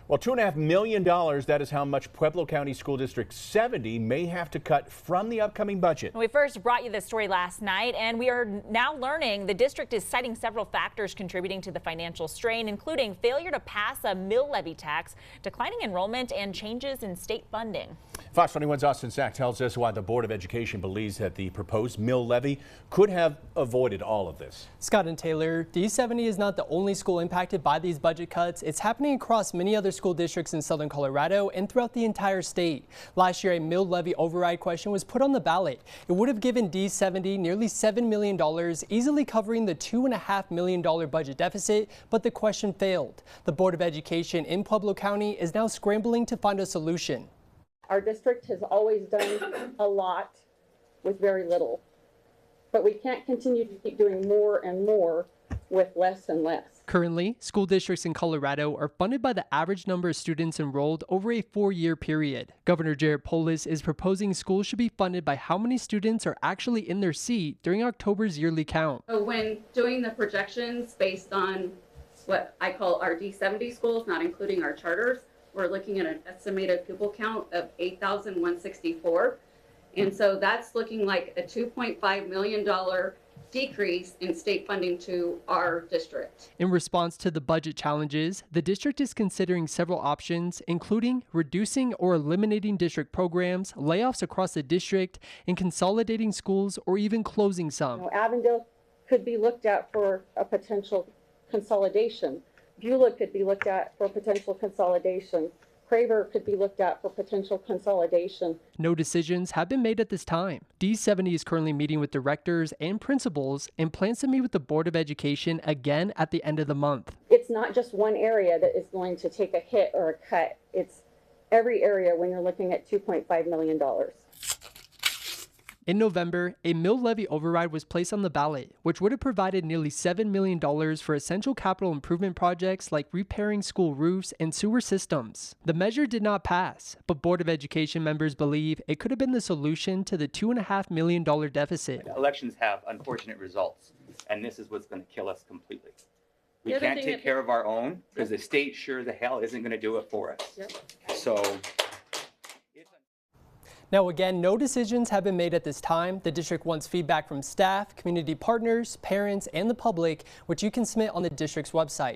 Well, $2.5 million, that is how much Pueblo County School District 70 may have to cut from the upcoming budget. We first brought you this story last night, and we are now learning the district is citing several factors contributing to the financial strain, including failure to pass a mill levy tax, declining enrollment, and changes in state funding. Fox 21's Austin Sack tells us why the Board of Education believes that the proposed mill levy could have avoided all of this. Scott and Taylor, D70 is not the only school impacted by these budget cuts. It's happening across many other school districts in southern Colorado and throughout the entire state. Last year, a mill levy override question was put on the ballot. It would have given D70 nearly $7 million, easily covering the $2.5 million budget deficit, but the question failed. The Board of Education in Pueblo County is now scrambling to find a solution. Our district has always done a lot with very little, but we can't continue to keep doing more and more with less and less. Currently, school districts in Colorado are funded by the average number of students enrolled over a 4-year period. Governor Jared Polis is proposing schools should be funded by how many students are actually in their seat during October's yearly count. So when doing the projections based on what I call our D70 schools, not including our charters, we're looking at an estimated pupil count of 8,164. And so that's looking like a $2.5 million decrease in state funding to our district. In response to the budget challenges, the district is considering several options, including reducing or eliminating district programs, layoffs across the district, and consolidating schools or even closing some. Avondale could be looked at for a potential consolidation. Beulah could be looked at for potential consolidation. Craver could be looked at for potential consolidation. No decisions have been made at this time. D70 is currently meeting with directors and principals and plans to meet with the Board of Education again at the end of the month. It's not just one area that is going to take a hit or a cut. It's every area when you're looking at $2.5 million. In November, a mill levy override was placed on the ballot, which would have provided nearly $7 million for essential capital improvement projects like repairing school roofs and sewer systems. The measure did not pass, but Board of Education members believe it could have been the solution to the $2.5 million deficit. Elections have unfortunate results, and this is what's going to kill us completely. We can't take care of our own because the state sure the hell isn't going to do it for us. Yep. So. Now again, no decisions have been made at this time. The district wants feedback from staff, community partners, parents, and the public, which you can submit on the district's website.